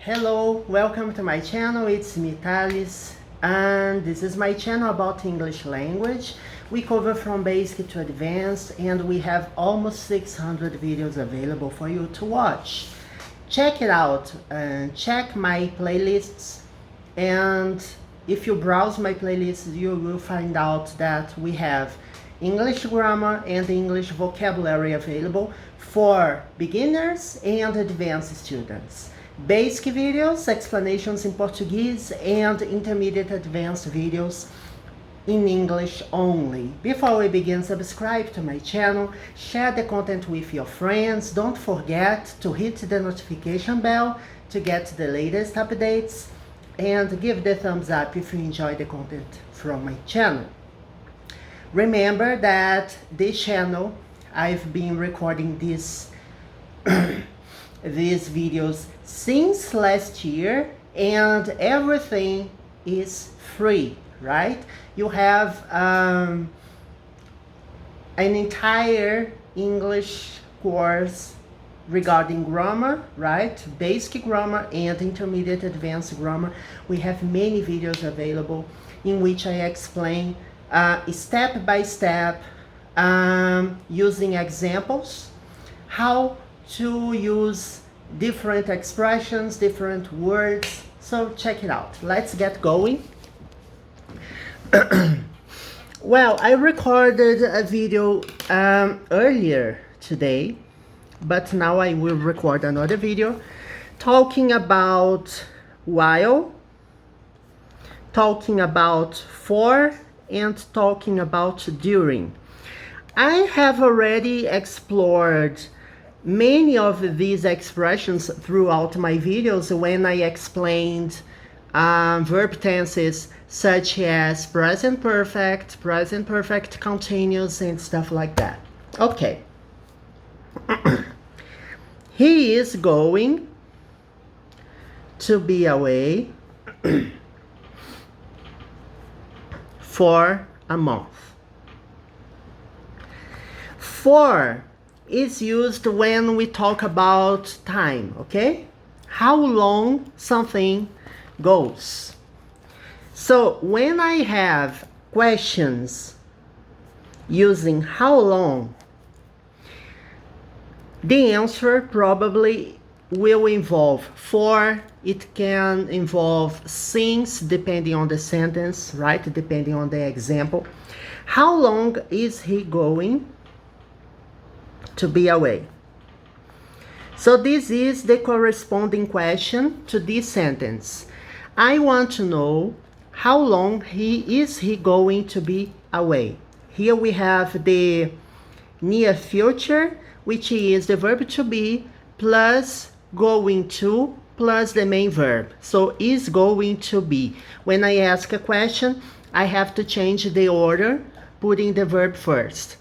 Hello, welcome to my channel. It's me, Thales, and this is my channel about English language. We cover from basic to advanced, and we have almost 600 videos available for you to watch. Check it out and check my playlists, and if you browse my playlists, you will find out that we have English grammar and English vocabulary available for beginners and advanced students. Basic videos, explanations in Portuguese, and intermediate advanced videos in English only. Before we begin, subscribe to my channel, share the content with your friends. Don't forget to hit the notification bell to get the latest updates, and give the thumbs up if you enjoy the content from my channel. Remember that this channel, I've been recording these videos since last year, and everything is free, right? You have an entire English course regarding grammar, right? Basic grammar and intermediate advanced grammar. We have many videos available in which I explain step by step, using examples, how to use different expressions, different words. So check it out. Let's get going. Well, I recorded a video earlier today, but now I will record another video talking about while, talking about for, and talking about during. I have already explored many of these expressions throughout my videos when I explained verb tenses such as present perfect continuous, and stuff like that. Okay. He is going to be away for a month. For is used when we talk about time, okay? How long something goes. So when I have questions using how long, the answer probably will involve for. It can involve since, depending on the sentence, right? Depending on the example. How long is he going to be away? So this is the corresponding question to this sentence. I want to know how long is he going to be away. Here we have the near future, which is the verb to be plus going to plus the main verb. So is going to be. When I ask a question, I have to change the order, putting the verb first.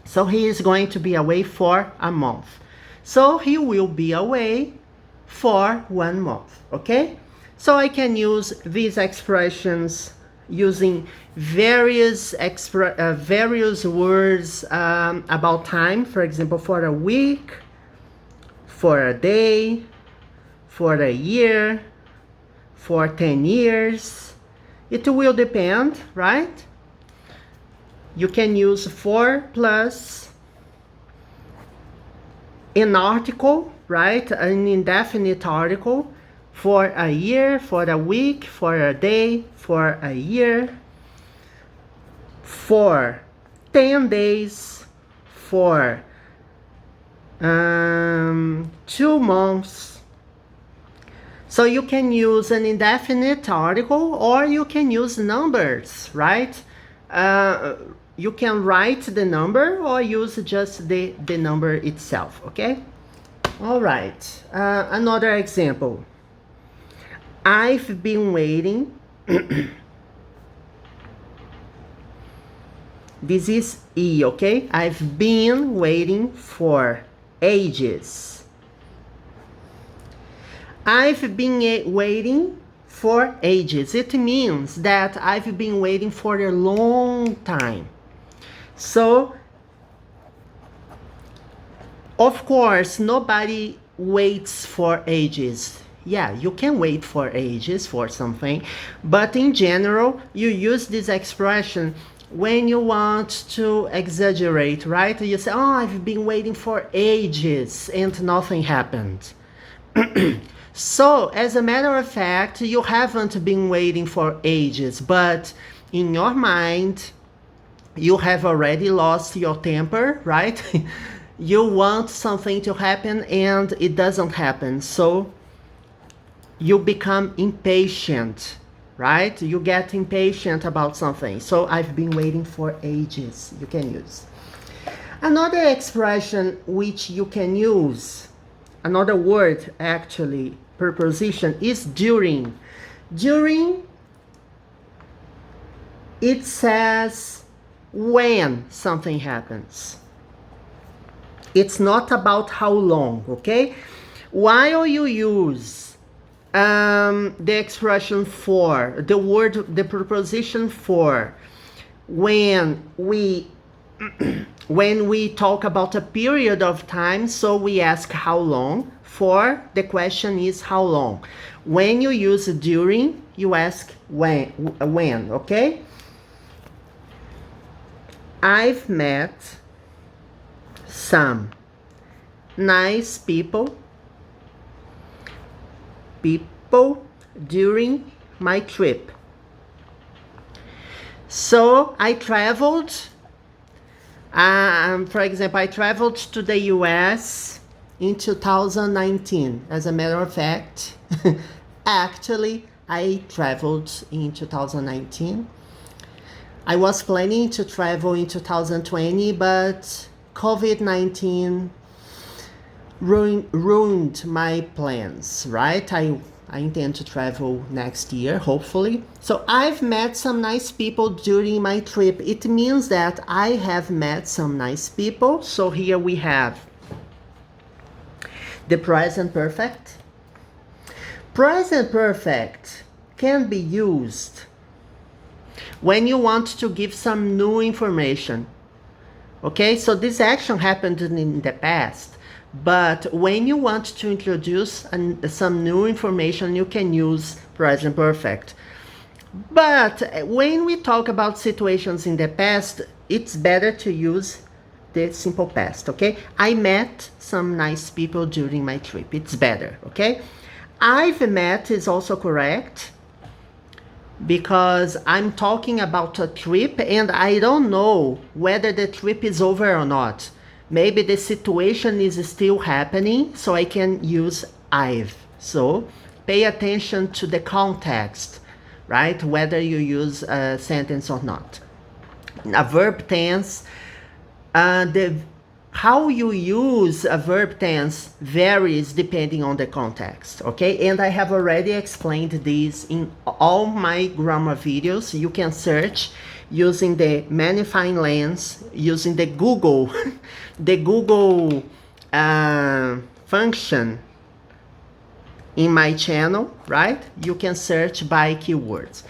So he is going to be away for a month. So he will be away for 1 month, okay? So I can use these expressions using various words about time. For example, for a week, for a day, for a year, for 10 years. It will depend, right? You can use for plus an article, right? An indefinite article for a year, for a week, for a day, for a year, for 10 days, for 2 months. So you can use an indefinite article, or you can use numbers, right? You can write the number or use just the number itself, okay? All right, another example. I've been waiting. This is E, okay? I've been waiting for ages. I've been waiting for ages. It means that I've been waiting for a long time. So, of course, nobody waits for ages. Yeah, you can wait for ages for something, but in general, you use this expression when you want to exaggerate, right? You say, oh, I've been waiting for ages and nothing happened. So, as a matter of fact, you haven't been waiting for ages, but in your mind, you have already lost your temper, right? You want something to happen and it doesn't happen. So you become impatient, right? You get impatient about something. So I've been waiting for ages. You can use. Another expression which you can use, another word actually, preposition, is during. During, it says when something happens. It's not about how long, okay? While you use the expression for, the preposition for, when we talk about a period of time, so we ask how long. For, the question is how long. When you use during, you ask when, okay? I've met some nice people during my trip. So I traveled, for example, I traveled to the US in 2019. As a matter of fact, actually, I traveled in 2019. I was planning to travel in 2020, but COVID-19 ruined my plans, right? I intend to travel next year, hopefully. So I've met some nice people during my trip. It means that I have met some nice people. So here we have the present perfect. Present perfect can be used when you want to give some new information. Okay, so this action happened in the past, but when you want to introduce some new information, you can use present perfect. But when we talk about situations in the past, it's better to use the simple past, okay? I met some nice people during my trip. It's better, okay? I've met is also correct, because I'm talking about a trip and I don't know whether the trip is over or not. Maybe the situation is still happening, so I can use I've. So pay attention to the context, right? Whether you use a sentence or not. A verb tense, how you use a verb tense varies depending on the context, okay? And I have already explained this in all my grammar videos. You can search using the magnifying lens, using the Google, the Google function in my channel, right? You can search by keywords.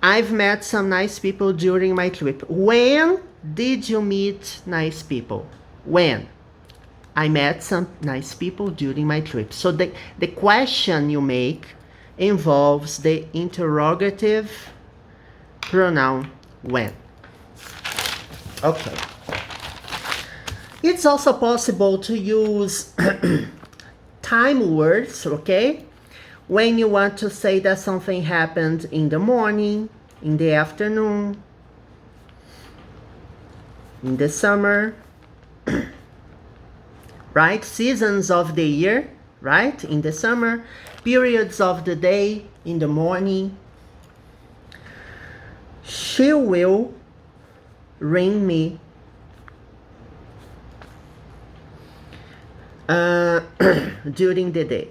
I've met some nice people during my trip. When did you meet nice people? When? I met some nice people during my trip. So the question you make involves the interrogative pronoun when. Okay. It's also possible to use time words, okay? When you want to say that something happened in the morning, in the afternoon, in the summer, right? Seasons of the year, right? In the summer, periods of the day, in the morning. She will ring me during the day.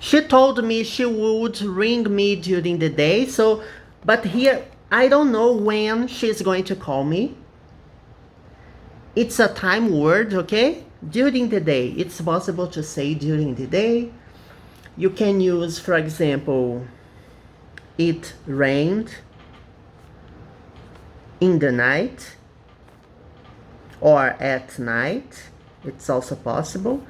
She told me she would ring me during the day. So, but here, I don't know when she's going to call me. It's a time word, okay? During the day. It's possible to say during the day. You can use, for example, it rained in the night or at night. It's also possible.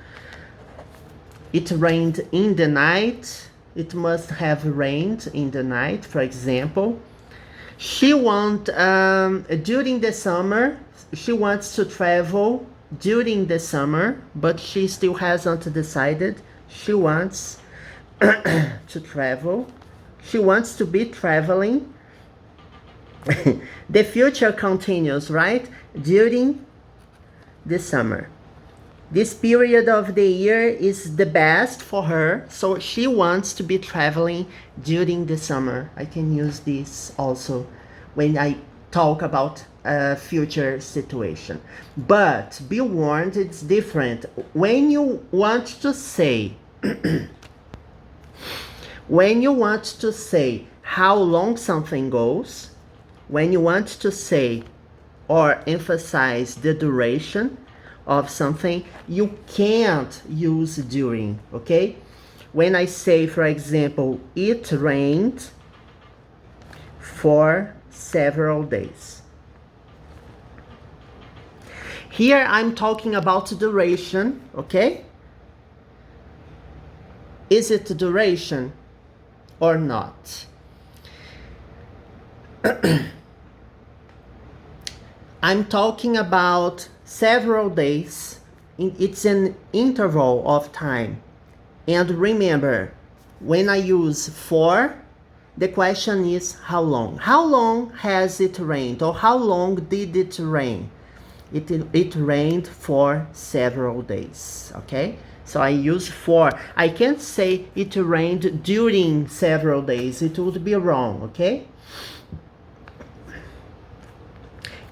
It rained in the night. It must have rained in the night, for example. She wants, during the summer, she wants to travel during the summer, but she still hasn't decided. She wants to travel. She wants to be traveling. The future continues, right? During the summer. This period of the year is the best for her, so she wants to be traveling during the summer. I can use this also when I talk about a future situation. But be warned, it's different. When you want to say, when you want to say how long something goes, when you want to say or emphasize the duration of something, you can't use during, okay? When I say, for example, it rained for several days. Here I'm talking about duration, okay? Is it duration or not? I'm talking about several days. It's an interval of time. And remember, when I use for, the question is how long? How long has it rained? Or how long did it rain? It rained for several days, okay? So I use for. I can't say it rained during several days. It would be wrong, okay?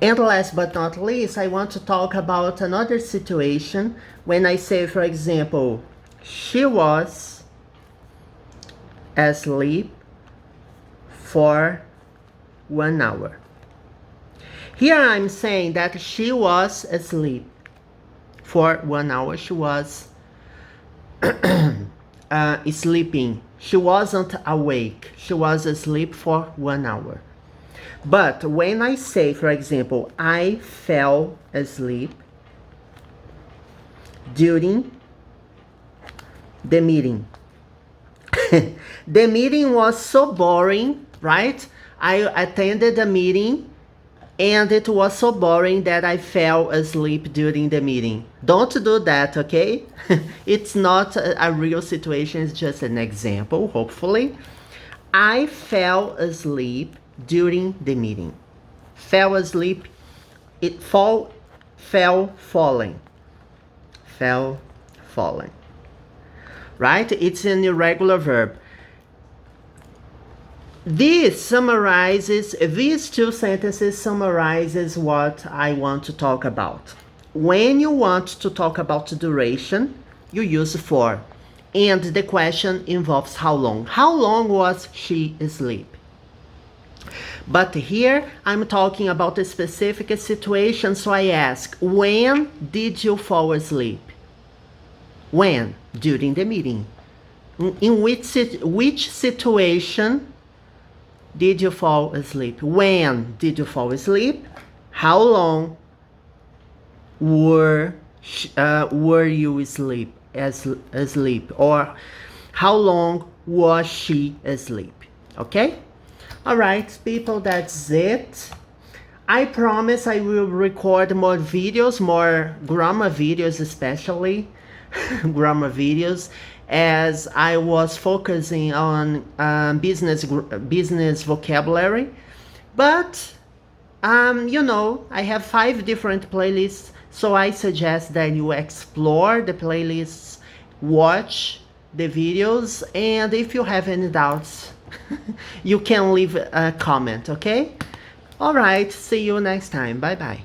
And last but not least, I want to talk about another situation when I say, for example, she was asleep for 1 hour. Here I'm saying that she was asleep for 1 hour. She was sleeping. She wasn't awake. She was asleep for 1 hour. But when I say, for example, I fell asleep during the meeting. The meeting was so boring, right? I attended a meeting and it was so boring that I fell asleep during the meeting. Don't do that, okay? It's not a real situation, it's just an example, hopefully. I fell asleep during the meeting. Fell asleep, fell falling. Fell falling. Right? It's an irregular verb. These two sentences summarizes what I want to talk about. When you want to talk about duration, you use for. And the question involves how long. How long was she asleep? But here I'm talking about a specific situation, so I ask, when did you fall asleep? When? During the meeting. In which situation did you fall asleep? When did you fall asleep? How long were you asleep? Or how long was she asleep? Okay? All right, people, that's it. I promise I will record more videos, more grammar videos especially, grammar videos, as I was focusing on business vocabulary. But, you know, I have 5 different playlists, so I suggest that you explore the playlists, watch the videos, and if you have any doubts, you can leave a comment, okay? All right, see you next time. Bye-bye.